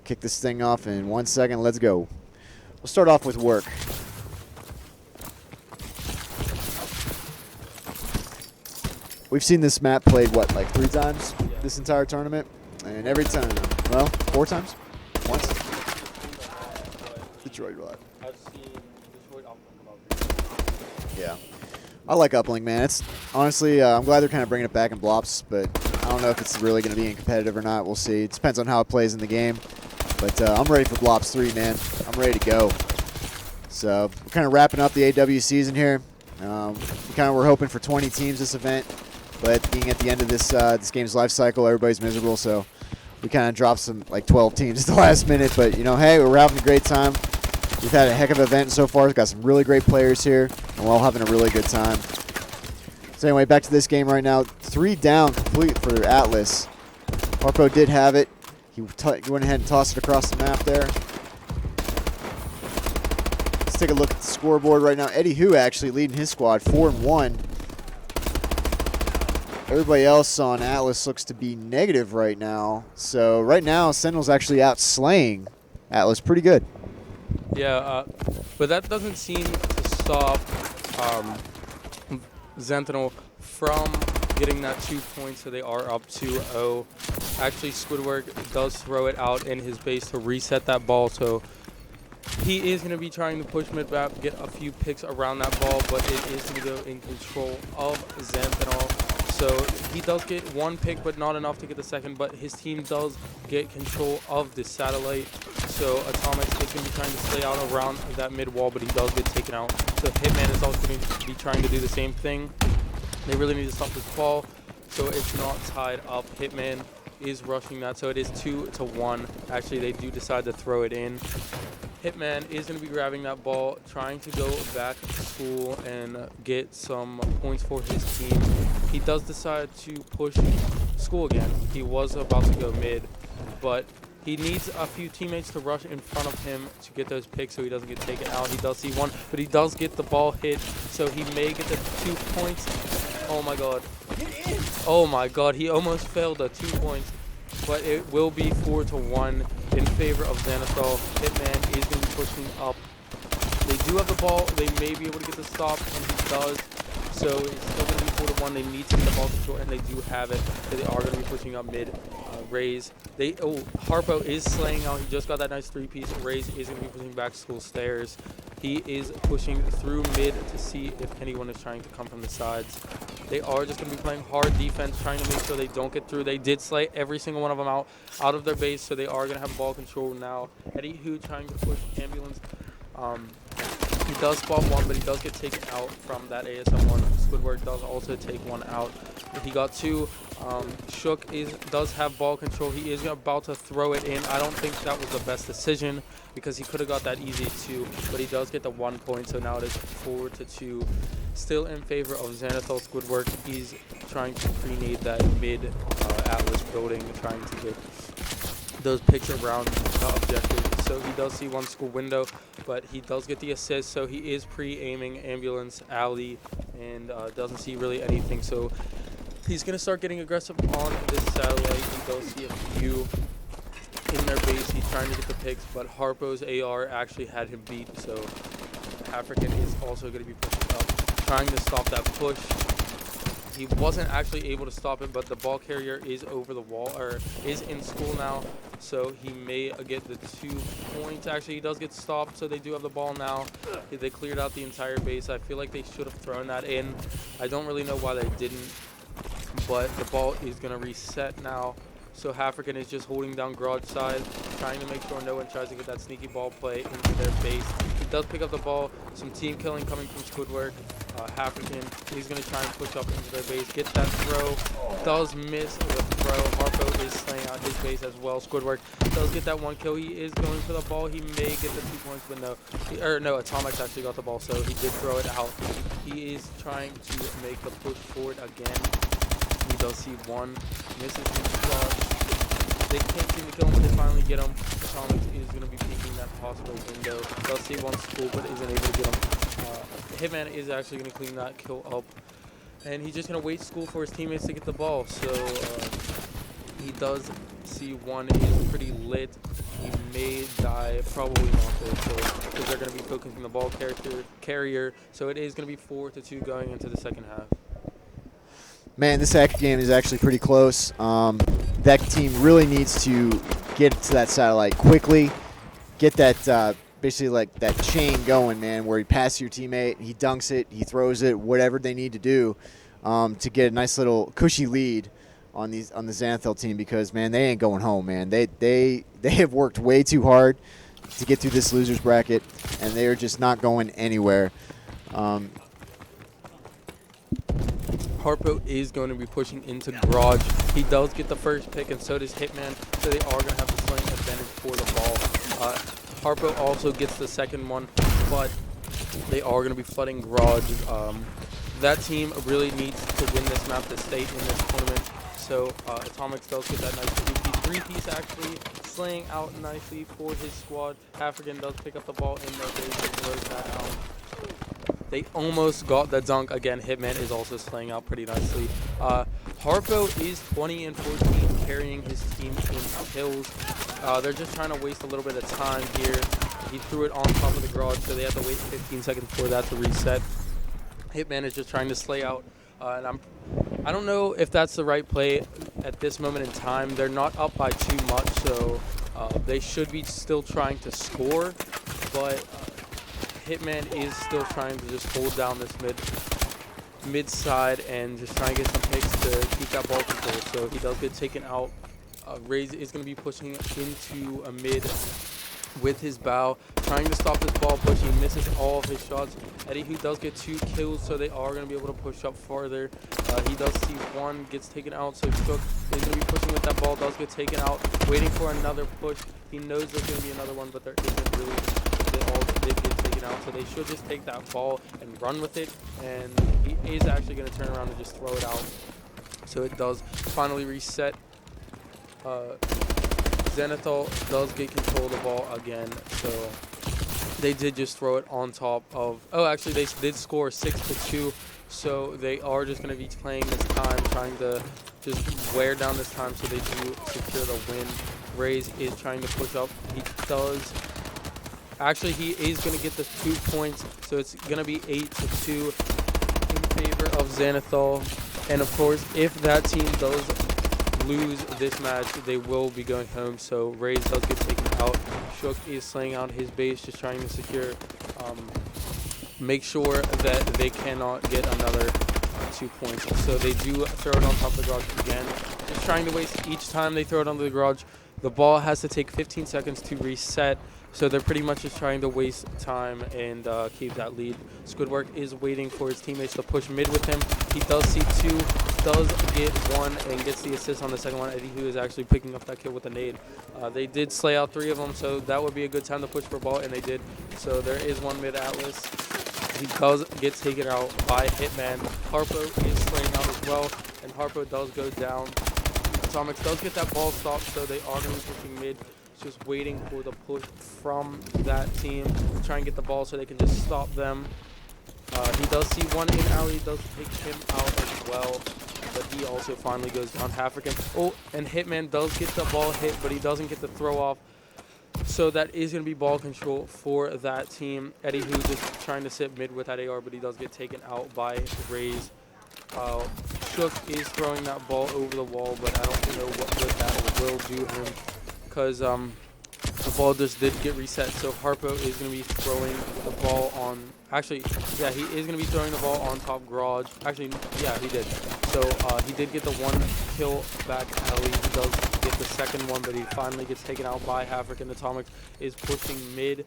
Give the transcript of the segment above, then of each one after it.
kick this thing off in 1 second. Let's go. We'll start off with work. We've seen this map played, what, like 3 times this entire tournament? And every time, well, 4 times? Once? Detroit Rock. I've seen Detroit Uplink about. Yeah. I like Uplink, man. It's honestly, I'm glad they're kind of bringing it back in Blops, but I don't know if it's really going to be competitive or not. We'll see. It depends on how it plays in the game. But I'm ready for Blops 3, man. I'm ready to go. So we're kind of wrapping up the AW season here. We kind of were hoping for 20 teams this event, but being at the end of this this game's life cycle, everybody's miserable. So we kind of dropped some like 12 teams at the last minute. But you know, hey, we're having a great time. We've had a heck of an event so far. We've got some really great players here, and we're all having a really good time. So anyway, back to this game right now. 3 down complete for Atlas. Harpo did have it. He went ahead and tossed it across the map there. Let's take a look at the scoreboard right now. Eddie Hu actually leading his squad 4-1. Everybody else on Atlas looks to be negative right now. So right now, Sentinel's actually out slaying Atlas pretty good. Yeah, but that doesn't seem to stop Zenithal from getting that 2 points, so they are up 2-0. Actually, Squidwork does throw it out in his base to reset that ball, so he is going to be trying to push mid-map, get a few picks around that ball, but it is going to go in control of Zenithal. So he does get 1 pick, but not enough to get the second, but his team does get control of the satellite. So Atomic is going to be trying to stay out around that mid wall, but he does get taken out. So Hitman is also going to be trying to do the same thing. They really need to stop this ball so it's not tied up. Hitman is rushing that, so it is 2-1. Actually, they do decide to throw it in. Hitman is going to be grabbing that ball, trying to go back to school and get some points for his team. He does decide to push school again. He was about to go mid, but he needs a few teammates to rush in front of him to get those picks so he doesn't get taken out. He does see 1, but he does get the ball hit, so he may get the 2 points. Oh my god. Oh my god, he almost failed the 2 points, but it will be 4-1 in favor of Zenithal. Hitman is going to be pushing up. They do have the ball. They may be able to get the stop, and he does. So it's still going to be 4-1. They need to get the ball control, and they do have it. So they are going to be pushing up mid. Raze. Harpo is slaying out. He just got that nice 3-piece. Raze is going to be pushing back school stairs. He is pushing through mid to see if anyone is trying to come from the sides. They are just going to be playing hard defense, trying to make sure they don't get through. They did slay every single one of them out of their base, so they are going to have ball control now. Eddie Hu trying to push ambulance. He does spot 1, but he does get taken out from that ASM1. Squidwork does also take 1 out. He got 2. Shook does have ball control. He is about to throw it in. I don't think that was the best decision because he could have got that easy 2, but he does get the 1 point, so now it is 4-2. Still in favor of Zenithal. Squidwork. He's trying to pre-nade that mid Atlas building, trying to get those picks around objectives. So he does see 1 school window, but he does get the assist, so he is pre-aiming ambulance, alley, and doesn't see really anything. So he's going to start getting aggressive on this satellite. He does see a few in their base. He's trying to get the picks, but Harpo's AR actually had him beat, so African is also going to be pushing up, trying to stop that push. He wasn't actually able to stop it, but the ball carrier is over the wall, or is in school now, so he may get the 2 points. Actually, he does get stopped, so they do have the ball now. They cleared out the entire base. I feel like they should have thrown that in. I don't really know why they didn't, but the ball is going to reset now. So African is just holding down garage side, trying to make sure no one tries to get that sneaky ball play into their base. He does pick up the ball. Some team killing coming from Squidwork. African, he's going to try and push up into their base, get that throw, does miss the throw. Harpo is slaying out his base as well. Squidwork does get that 1 kill. He is going for the ball. He may get the 2 points, but no. Atomic actually got the ball, so he did throw it out. He is trying to make the push forward again. He does see 1, misses his shot. They can't seem to kill him, but they finally get him. Atomic is going to be peeking that possible window. Does see 1 school, but isn't able to get him. Hitman is actually going to clean that kill up, and he's just going to wait school for his teammates to get the ball. So he does C1 is pretty lit. He may die, probably not though, so because they're going to be focusing the ball carrier. So it is going to be 4-2 going into the second half. Man, this Hack game is actually pretty close. That team really needs to get to that satellite quickly, get that basically like that chain going, man, where you pass your teammate, he dunks it, he throws it, whatever they need to do to get a nice little cushy lead on the Zenithal team, because man, they ain't going home, man. They have worked way too hard to get through this losers bracket, and they are just not going anywhere. Harpo is going to be pushing into Garage. He does get the first pick, and so does Hitman, so they are going to have the slaying advantage for the ball. Harpo also gets the second one, but they are going to be flooding Garage. That team really needs to win this map to stay in this tournament, so Atomics does get that nice 2-piece, 3-piece actually, slaying out nicely for his squad. African does pick up the ball in their base and throws that out. They almost got the dunk. Again, Hitman is also slaying out pretty nicely. Harpo is 20-14, carrying his team in kills. They're just trying to waste a little bit of time here. He threw it on top of the Garage, so they have to wait 15 seconds for that to reset. Hitman is just trying to slay out, and I don't know if that's the right play at this moment in time. They're not up by too much, so they should be still trying to score, but Hitman is still trying to just hold down this mid side and just trying to get some picks to keep that ball control. So he does get taken out. Raze is going to be pushing into a mid with his bow, trying to stop this ball push. He misses all of his shots. Eddie, who does get 2 kills, so they are going to be able to push up farther. He does see one, gets taken out, so Shook is going to be pushing with that ball, does get taken out, waiting for another push. He knows there's going to be another one, but there isn't really. They all did get taken out, so they should just take that ball and run with it, and he is actually going to turn around and just throw it out. So it does finally reset. Zenithal does get control of the ball again, so they did just throw it on top of. Oh, actually, they did score 6-2, so they are just going to be playing this time, trying to just wear down this time so they do secure the win. Raze is trying to push up. He does. Actually, he is going to get the 2 points, so it's going to be 8-2 in favor of Zenithal. And of course, if that team does lose this match, they will be going home. So Raze does get taken out. Shook is slaying out his base, just trying to secure, make sure that they cannot get another 2 points. So they do throw it on top of the Garage again, just trying to waste each time they throw it onto the Garage. The ball has to take 15 seconds to reset, so they're pretty much just trying to waste time and keep that lead. Squidwork is waiting for his teammates to push mid with him. He does see 2, does get 1, and gets the assist on the second one. Eddie, who is actually picking up that kill with a nade. They did slay out 3 of them, so that would be a good time to push for ball, and they did. So there is 1 mid Atlas. He does get taken out by Hitman. Harpo is slaying out as well, and Harpo does go down. Atomics does get that ball stopped, so they are going to be pushing mid. Just waiting for the push from that team to try and get the ball so they can just stop them. He does see 1 in alley, does take him out as well, but he also finally goes down. African. Oh, and Hitman does get the ball hit, but he doesn't get the throw off. So that is going to be ball control for that team. Eddie, who's just trying to sit mid with that AR, but he does get taken out by Raze. Shook is throwing that ball over the wall, but I don't know what good that will do him, because the ball just did get reset. So Harpo is going to be throwing the ball on. Actually, yeah, he is going to be throwing the ball on top Garage. Actually, yeah, he did. So he did get the 1 kill back alley. He does get the second one, but he finally gets taken out by African. Atomics is pushing mid,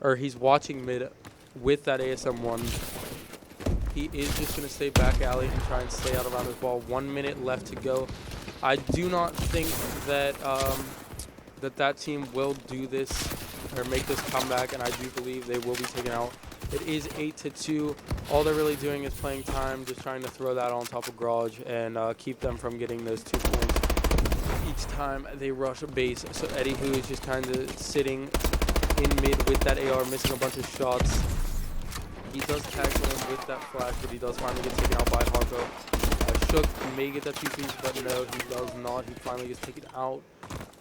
or he's watching mid with that ASM-1. He is just going to stay back alley and try and stay out around his ball. 1 minute left to go. I do not think that that team will do this or make this comeback, and I do believe they will be taken out. It is 8-2. All they're really doing is playing time, just trying to throw that on top of Garage and keep them from getting those 2 points each time they rush a base. So Eddie, who is just kind of sitting in mid with that AR, missing a bunch of shots. He does tag him with that flash, but he does finally get taken out by Harpo. Shook may get that 2 piece, but no, he does not. He finally gets taken out.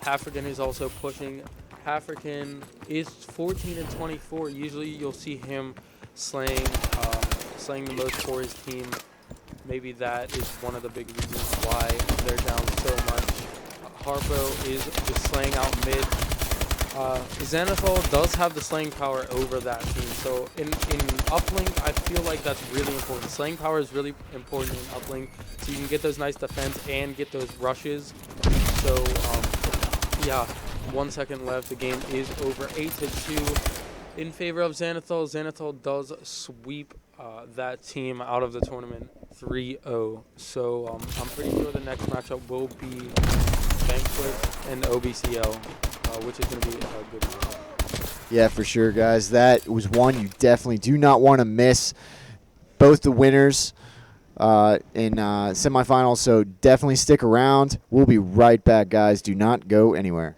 African is also pushing. African is 14 and 24. Usually you'll see him slaying the most for his team. Maybe that is one of the big reasons why they're down so much. Harpo is just slaying out mid. Zenithal does have the slaying power over that team. So in uplink, I feel like that's really important. Slaying power is really important in uplink, so you can get those nice defense and get those rushes. So yeah, 1 second left. The game is over, 8-2 in favor of Zenithal. Zenithal does sweep that team out of the tournament 3-0. So I'm pretty sure the next matchup will be Banquet and OBCL, which is going to be a good matchup. Yeah, for sure, guys. That was one you definitely do not want to miss. Both the winners in semifinals, so definitely stick around. We'll be right back, guys. Do not go anywhere.